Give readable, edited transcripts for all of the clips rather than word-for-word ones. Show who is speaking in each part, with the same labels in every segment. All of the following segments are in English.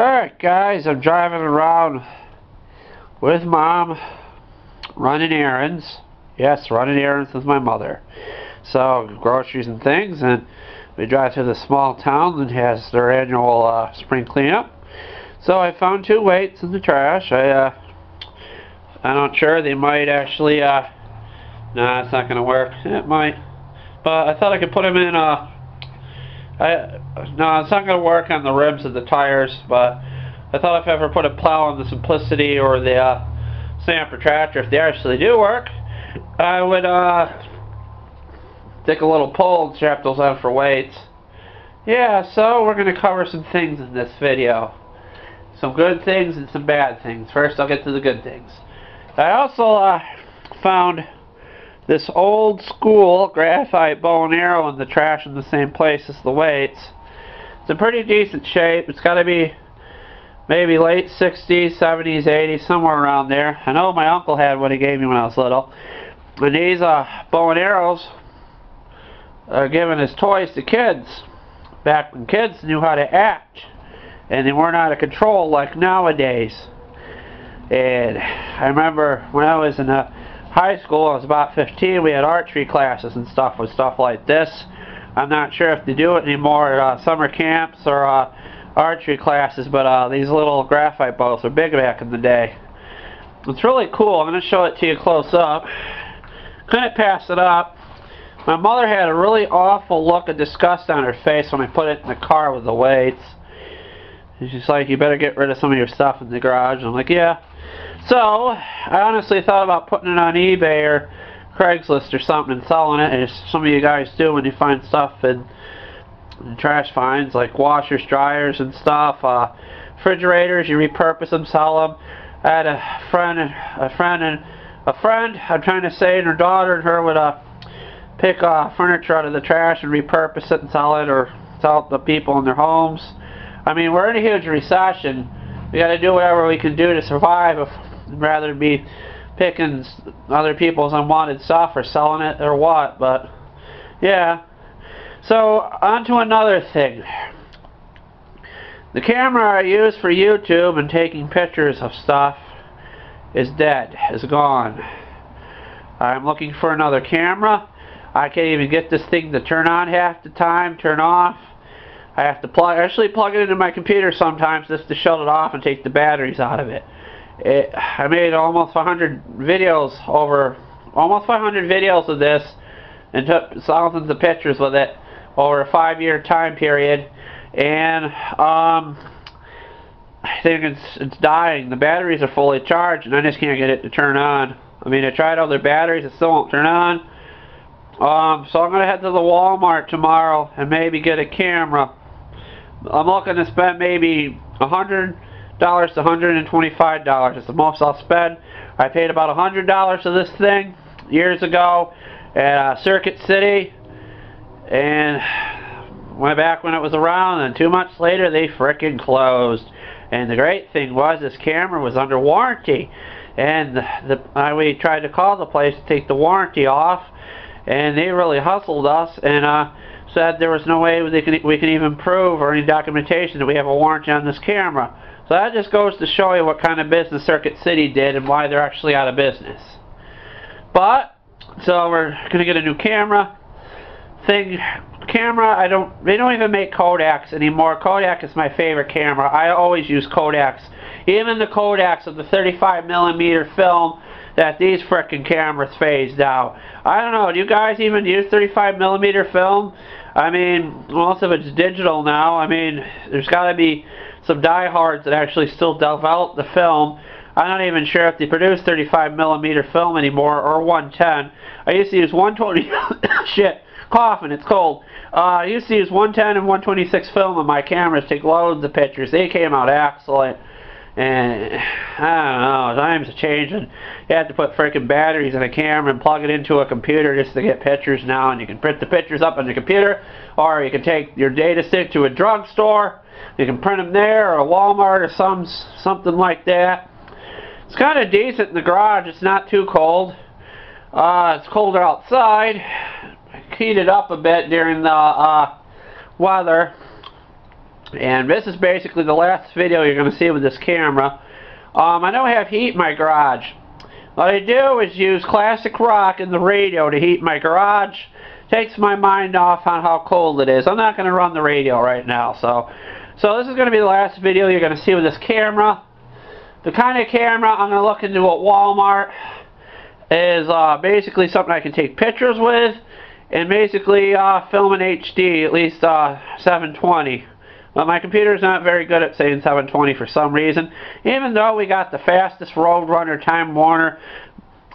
Speaker 1: Alright guys, I'm driving around with Mom, running errands. Yes, running errands with my mother. So, groceries and things, and we drive to the small town that has their annual spring cleanup. So I found 2 weights in the trash. I'm not sure, they might actually, nah, it's not going to work. It might. But I thought I could put them in, no, it's not going to work on the rims of the tires, but I thought if I ever put a plow on the Simplicity or the Stamper tractor, if they actually do work, I would take a little pole and strap those on for weights. Yeah, so we're going to cover some things in this video. Some good things and some bad things. First, I'll get to the good things. I also found this old school graphite bow and arrow in the trash in the same place as the weights. It's in pretty decent shape. It's got to be maybe late 60s, 70s, 80s, somewhere around there. I know my uncle had one he gave me when I was little. And these bow and arrows are given as toys to kids back when kids knew how to act and they weren't out of control like nowadays. And I remember when I was in high school, I was about 15, we had archery classes and stuff with stuff like this. I'm not sure if they do it anymore at summer camps or archery classes, but these little graphite bows were big back in the day. It's really cool. I'm going to show it to you close up. Couldn't pass it up. My mother had a really awful look of disgust on her face when I put it in the car with the weights. She's like, you better get rid of some of your stuff in the garage. And I'm like, yeah. So, I honestly thought about putting it on eBay or Craigslist or something and selling it, as some of you guys do when you find stuff in trash finds, like washers, dryers and stuff, refrigerators, you repurpose them, sell them. I had a friend, I'm trying to say, and her daughter and her would pick furniture out of the trash and repurpose it and sell it, or sell it to people in their homes. I mean, we're in a huge recession. We got to do whatever we can do to survive, rather than be picking other people's unwanted stuff or selling it or what. But yeah. So on to another thing. The camera I use for YouTube and taking pictures of stuff is dead, is gone. I'm looking for another camera. I can't even get this thing to turn on half the time, turn off. I have to actually plug it into my computer sometimes just to shut it off and take the batteries out of it. I made almost 500 videos of this and took thousands of pictures with it over a 5-year time period, and I think it's dying. The batteries are fully charged and I just can't get it to turn on. I mean, I tried other batteries, it still won't turn on. So I'm going to head to the Walmart tomorrow and maybe get a camera. I'm looking to spend maybe $100 to $125. It's the most I'll spend. I paid about $100 for this thing years ago at Circuit City, and went back when it was around, and 2 months later they frickin' closed. And the great thing was this camera was under warranty, and we tried to call the place to take the warranty off, and they really hustled us and said there was no way we could even prove or any documentation that we have a warranty on this camera. So that just goes to show you what kind of business Circuit City did and why they're actually out of business. But so we're gonna get a new camera. They don't even make Kodaks anymore. Kodak is my favorite camera. I always use Kodaks. Even the Kodaks of the 35mm film that these frickin' cameras phased out. I don't know, do you guys even use 35mm film? I mean, most of it's digital now. I mean, there's got to be some diehards that actually still develop the film. I'm not even sure if they produce 35mm film anymore, or 110. I used to use 120, shit, coughing, it's cold. I used to use 110 and 126 film on my cameras, take loads of pictures. They came out excellent. And I don't know, times are changing. You have to put freaking batteries in a camera and plug it into a computer just to get pictures now, and you can print the pictures up on the computer, or you can take your data stick to a drugstore, you can print them there, or a Walmart or something like that. It's kind of decent in the garage. It's not too cold. It's colder outside. I heated up a bit during the weather. And this is basically the last video you're going to see with this camera. I don't have heat in my garage. What I do is use classic rock in the radio to heat my garage. Takes my mind off on how cold it is. I'm not going to run the radio right now. So this is going to be the last video you're going to see with this camera. The kind of camera I'm going to look into at Walmart is basically something I can take pictures with and basically film in HD, at least 720. But my computer's not very good at saying 720 for some reason. Even though we got the fastest Roadrunner, Time Warner,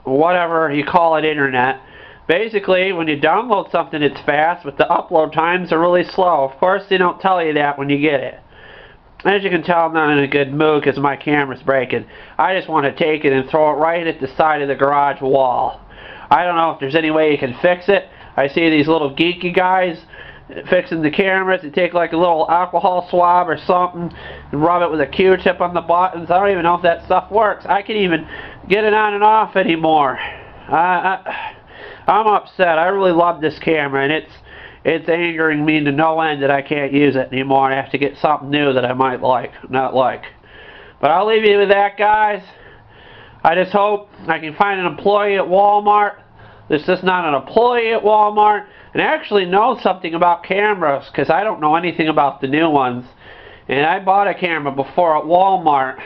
Speaker 1: whatever you call it, internet. Basically, when you download something, it's fast, but the upload times are really slow. Of course, they don't tell you that when you get it. As you can tell, I'm not in a good mood because my camera's breaking. I just want to take it and throw it right at the side of the garage wall. I don't know if there's any way you can fix it. I see these little geeky guys fixing the cameras. They take like a little alcohol swab or something and rub it with a Q-tip on the buttons. I don't even know if that stuff works. I can't even get it on and off anymore. I'm upset. I really love this camera, and it's angering me to no end that I can't use it anymore, and I have to get something new that I might not like. But I'll leave you with that, guys. I just hope I can find an employee at Walmart that's just not an employee at Walmart and actually knows something about cameras, because I don't know anything about the new ones. And I bought a camera before at Walmart.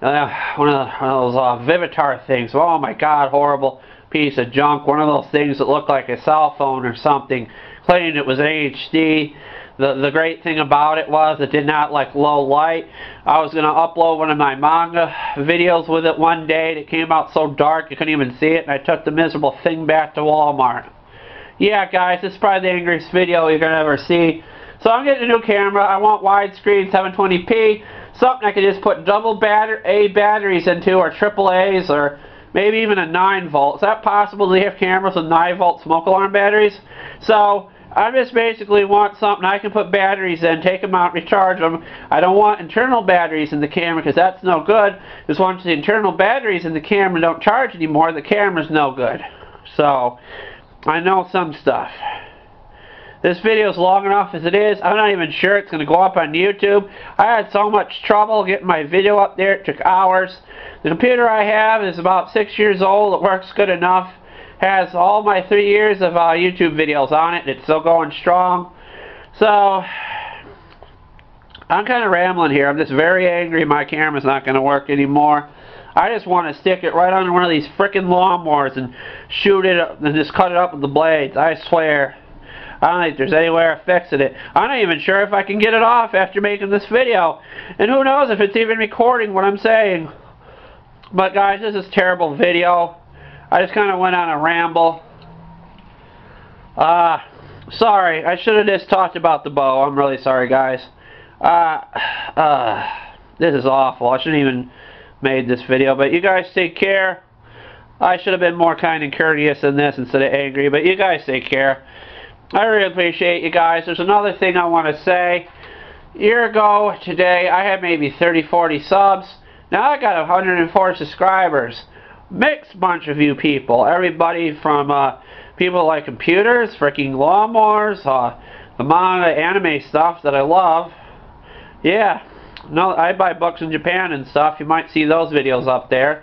Speaker 1: One of those Vivitar things. Oh my God, horrible piece of junk. One of those things that looked like a cell phone or something. Claimed it was an HD. The great thing about it was it did not like low light. I was going to upload one of my manga videos with it one day, and it came out so dark you couldn't even see it, and I took the miserable thing back to Walmart. Yeah, guys, this is probably the angriest video you're going to ever see. So I'm getting a new camera. I want widescreen 720p, something I could just put double A batteries into, or triple A's, or maybe even a 9-volt. Is that possible? Do they have cameras with 9-volt smoke alarm batteries? So I just basically want something I can put batteries in, take them out, recharge them. I don't want internal batteries in the camera because that's no good. Because once the internal batteries in the camera don't charge anymore, the camera's no good. So I know some stuff. This video is long enough as it is. I'm not even sure it's going to go up on YouTube. I had so much trouble getting my video up there. It took hours. The computer I have is about 6 years old. It works good enough. Has all my 3 years of YouTube videos on it. It's still going strong. So I'm kind of rambling here. I'm just very angry my camera's not going to work anymore. I just want to stick it right on one of these frickin' lawnmowers and shoot it up and just cut it up with the blades. I swear. I don't think there's anywhere of fixing it. I'm not even sure if I can get it off after making this video. And who knows if it's even recording what I'm saying. But guys, this is a terrible video. I just kind of went on a ramble. Sorry, I should have just talked about the bow. I'm really sorry, guys. This is awful. I shouldn't even made this video. But you guys take care. I should have been more kind and courteous in this instead of angry. But you guys take care. I really appreciate you guys. There's another thing I want to say. A year ago today, I had maybe 30-40 subs. Now I got 104 subscribers. Mixed bunch of you people. Everybody from people like computers, freaking lawnmowers, the manga, anime stuff that I love. Yeah. No, I buy books in Japan and stuff. You might see those videos up there.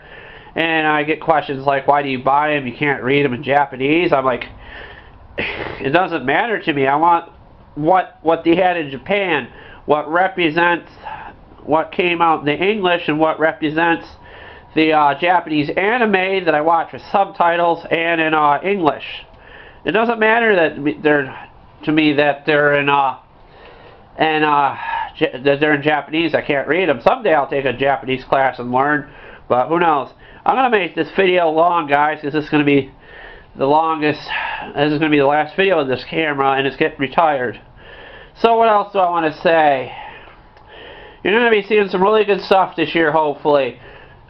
Speaker 1: And I get questions like, why do you buy them? You can't read them in Japanese. I'm like, it doesn't matter to me. I want what they had in Japan, what represents what came out in the English, and what represents the Japanese anime that I watch with subtitles and in English. It doesn't matter that they're in Japanese. I can't read them. Someday I'll take a Japanese class and learn, but who knows? I'm gonna make this video long, guys, because this is gonna be the longest. This is gonna be the last video of this camera, and it's getting retired. So what else do I want to say? You're gonna be seeing some really good stuff this year, hopefully.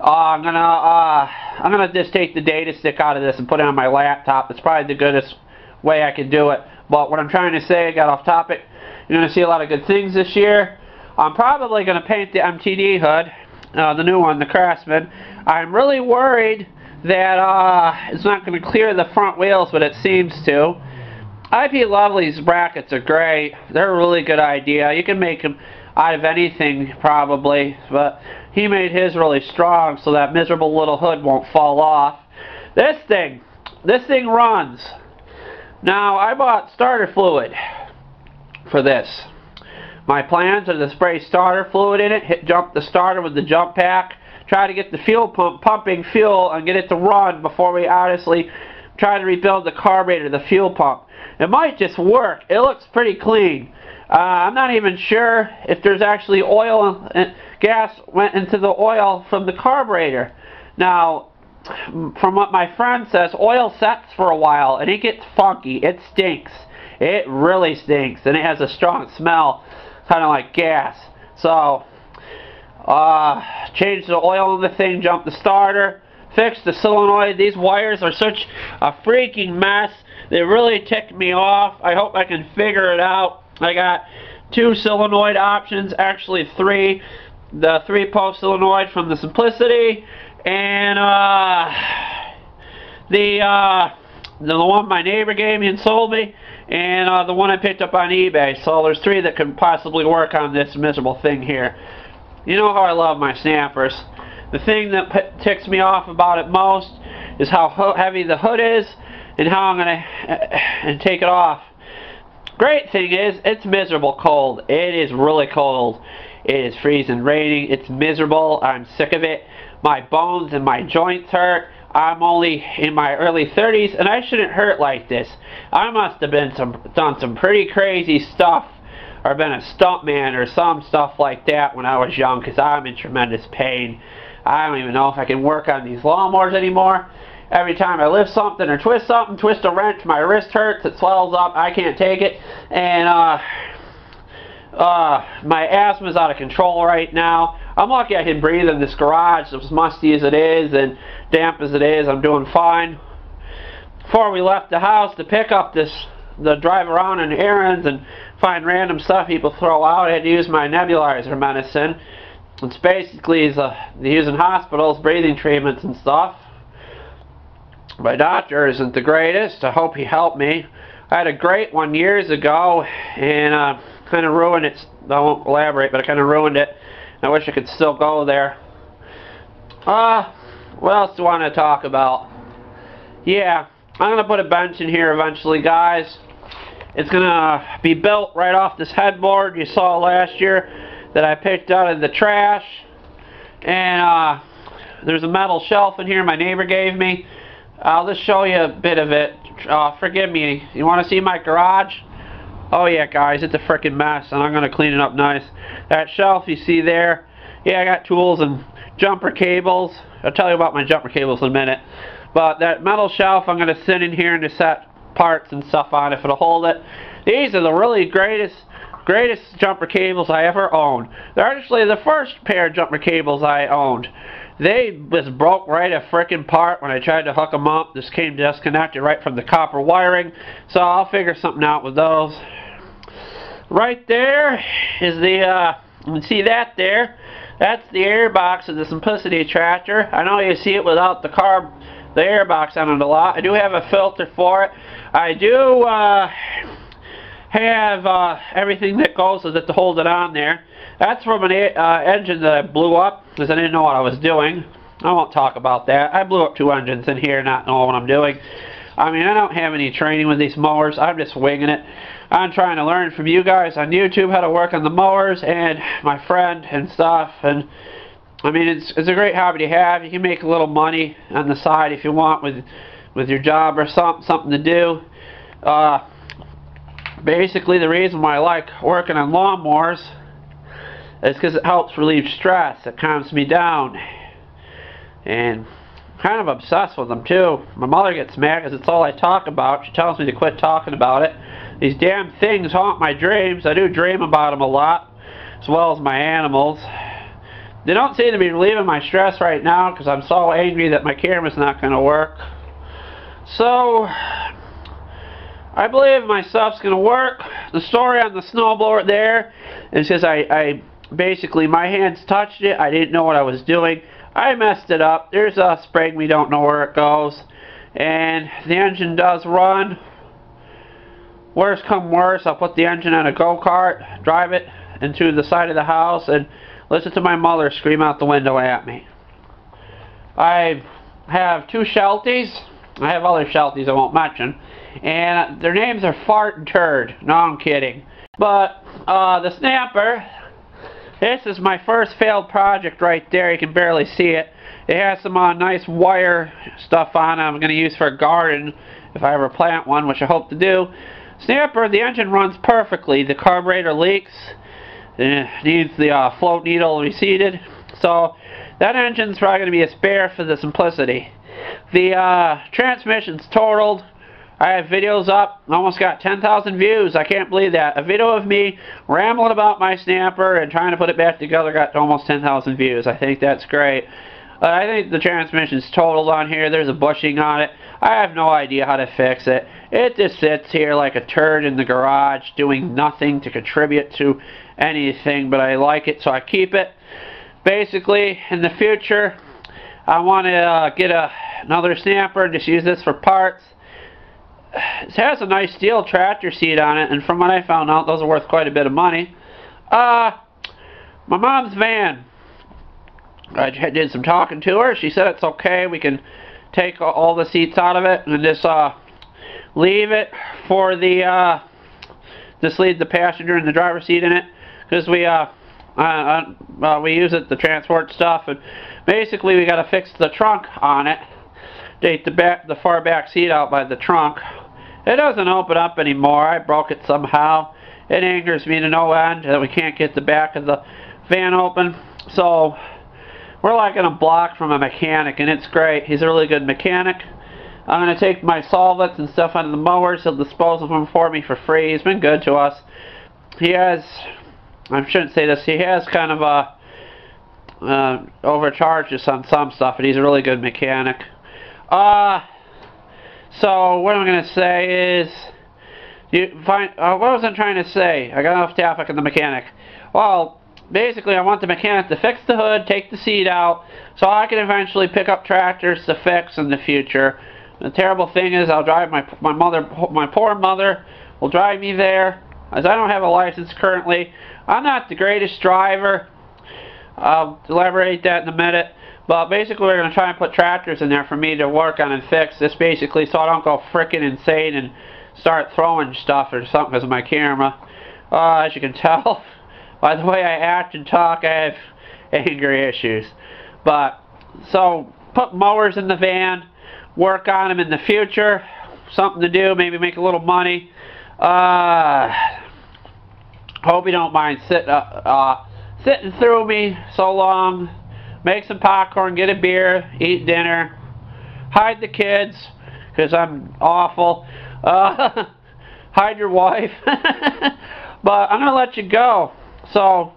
Speaker 1: I'm gonna just take the data stick out of this and put it on my laptop. It's probably the goodest way I can do it. But what I'm trying to say, I got off topic. You're gonna see a lot of good things this year. I'm probably gonna paint the MTD hood, the new one, the Craftsman. I'm really worried that it's not gonna clear the front wheels, but it seems to. IP Lovely's brackets are great. They're a really good idea. You can make them out of anything probably, but he made his really strong so that miserable little hood won't fall off. This thing runs. Now I bought starter fluid for this. My plans are to spray starter fluid in it, jump the starter with the jump pack, try to get the fuel pump pumping fuel and get it to run before we honestly try to rebuild the carburetor, the fuel pump. It might just work. It looks pretty clean. I'm not even sure if there's actually oil and gas went into the oil from the carburetor. Now, from what my friend says, oil sets for a while and it gets funky. It stinks. It really stinks, and it has a strong smell, kind of like gas. So, change the oil in the thing, jump the starter, fix the solenoid. These wires are such a freaking mess. They really ticked me off. I hope I can figure it out. I got 2 solenoid options, actually 3. The 3-post solenoid from the Simplicity, and the one my neighbor gave me and sold me, and the one I picked up on eBay. So there's 3 that could possibly work on this miserable thing here. You know how I love my snappers. The thing that ticks me off about it most is how heavy the hood is and how I'm going to take it off. Great thing is, it's miserable cold. It is really cold. It is freezing, raining. It's miserable. I'm sick of it. My bones and my joints hurt. I'm only in my early 30s, and I shouldn't hurt like this. I must have done some pretty crazy stuff, or been a stuntman or some stuff like that when I was young, because I'm in tremendous pain. I don't even know if I can work on these lawnmowers anymore. Every time I lift something or twist something, twist a wrench, my wrist hurts, it swells up, I can't take it, and my asthma's out of control right now. I'm lucky I can breathe in this garage, as musty as it is and damp as it is. I'm doing fine. Before we left the house to pick up the drive around on errands and find random stuff people throw out, I had to use my nebulizer medicine. It's basically they use in hospitals, breathing treatments and stuff. My doctor isn't the greatest. I hope he helped me. I had a great one years ago, and kind of ruined it. I won't elaborate, but I kind of ruined it. I wish I could still go there. What else do I want to talk about? Yeah, I'm going to put a bench in here eventually, guys. It's going to be built right off this headboard you saw last year that I picked out of the trash. And there's a metal shelf in here my neighbor gave me. I'll just show you a bit of it. Forgive me. You want to see my garage? Oh yeah, guys, it's a frickin' mess, and I'm going to clean it up nice. That shelf you see there, yeah, I got tools and jumper cables. I'll tell you about my jumper cables in a minute. But that metal shelf, I'm going to sit in here and just set parts and stuff on if it'll hold it. These are the really greatest jumper cables I ever owned. They're actually the first pair of jumper cables I owned. They just broke right a frickin' part when I tried to hook them up. This came disconnected right from the copper wiring. So I'll figure something out with those. Right there is the, you can see that there. That's the air box of the Simplicity tractor. I know you see it without the air box on it a lot. I do have a filter for it. I do have everything that goes with it to hold it on there. That's from an engine that I blew up because I didn't know what I was doing. I won't talk about that. I blew up 2 engines in here not knowing what I'm doing. I mean, I don't have any training with these mowers. I'm just winging it. I'm trying to learn from you guys on YouTube how to work on the mowers and my friend and stuff. And I mean, it's a great hobby to have. You can make a little money on the side if you want with your job or something to do. Basically, the reason why I like working on lawnmowers is because it helps relieve stress. It calms me down. And I'm kind of obsessed with them too. My mother gets mad because it's all I talk about. She tells me to quit talking about it. These damn things haunt my dreams. I do dream about them a lot, as well as my animals. They don't seem to be relieving my stress right now because I'm so angry that my camera's not going to work. So, I believe my stuff's going to work. The story on the snowblower there is because I basically, my hands touched it. I didn't know what I was doing. I messed it up. There's a spring. We don't know where it goes. And the engine does run. worst come worst, I'll put the engine on a go-kart, drive it into the side of the house, and listen to my mother scream out the window at me. I have 2 Shelties. I have other Shelties I won't mention. And their names are Fart and Turd. No, I'm kidding. But the Snapper, this is my first failed project right there. You can barely see it. It has some nice wire stuff on it I'm going to use for a garden if I ever plant one, which I hope to do. Snapper, the engine runs perfectly. The carburetor leaks. It needs the float needle reseated. So that engine's probably going to be a spare for the simplicity. The transmission's totaled. I have videos up. Almost got 10,000 views. I can't believe that. A video of me rambling about my Snapper and trying to put it back together got almost 10,000 views. I think that's great. I think the transmission's totaled on here. There's a bushing on it. I have no idea how to fix it. It just sits here like a turd in the garage doing nothing to contribute to anything, but I like it, so I keep it. Basically, in the future, I want to get another Snapper and just use this for parts. It has a nice steel tractor seat on it, and from what I found out, those are worth quite a bit of money. My mom's van. I did some talking to her. She said it's okay. We can take all the seats out of it and just leave it for the just leave the passenger and the driver's seat in it, because we use it to transport stuff, and basically we got to fix the trunk on it. Take the far back seat out by the trunk. It doesn't open up anymore. I broke it somehow. It angers me to no end that we can't get the back of the van open. So we're like in a block from a mechanic, and it's great. He's a really good mechanic. I'm going to take my solvents and stuff out of the mowers. He'll dispose of them for me for free. He's been good to us. He has, I shouldn't say this, he has kind of overcharged us on some stuff, and he's a really good mechanic. So what I'm going to say is, what was I trying to say? I got off topic on the mechanic. Well, basically I want the mechanic to fix the hood, take the seat out, so I can eventually pick up tractors to fix in the future. The terrible thing is I'll drive my poor mother will drive me there, as I don't have a license currently. I'm not the greatest driver. I'll elaborate that in a minute. But basically we're going to try and put tractors in there for me to work on and fix. This basically so I don't go frickin' insane and start throwing stuff or something because of my camera. As you can tell by the way I act and talk, I have anger issues. But, so, put mowers in the van, work on them in the future, something to do, maybe make a little money. Hope you don't mind sitting through me so long. Make some popcorn, get a beer, eat dinner, hide the kids, because I'm awful. Hide your wife. But I'm going to let you go. So,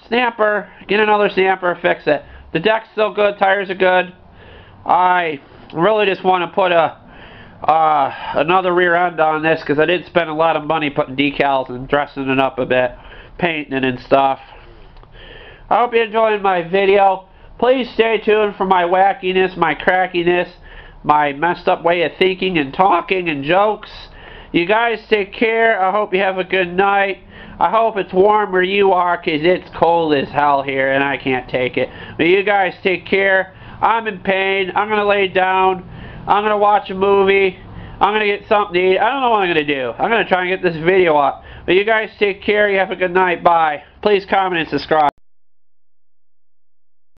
Speaker 1: Snapper, get another Snapper, fix it. The deck's still good, tires are good. I really just want to put another rear end on this, because I did spend a lot of money putting decals and dressing it up a bit, painting it and stuff. I hope you enjoyed my video. Please stay tuned for my wackiness, my crackiness, my messed up way of thinking and talking and jokes. You guys take care. I hope you have a good night. I hope it's warm where you are, because it's cold as hell here and I can't take it. But you guys take care. I'm in pain. I'm going to lay down. I'm going to watch a movie. I'm going to get something to eat. I don't know what I'm going to do. I'm going to try and get this video up. But you guys take care. You have a good night. Bye. Please comment and subscribe.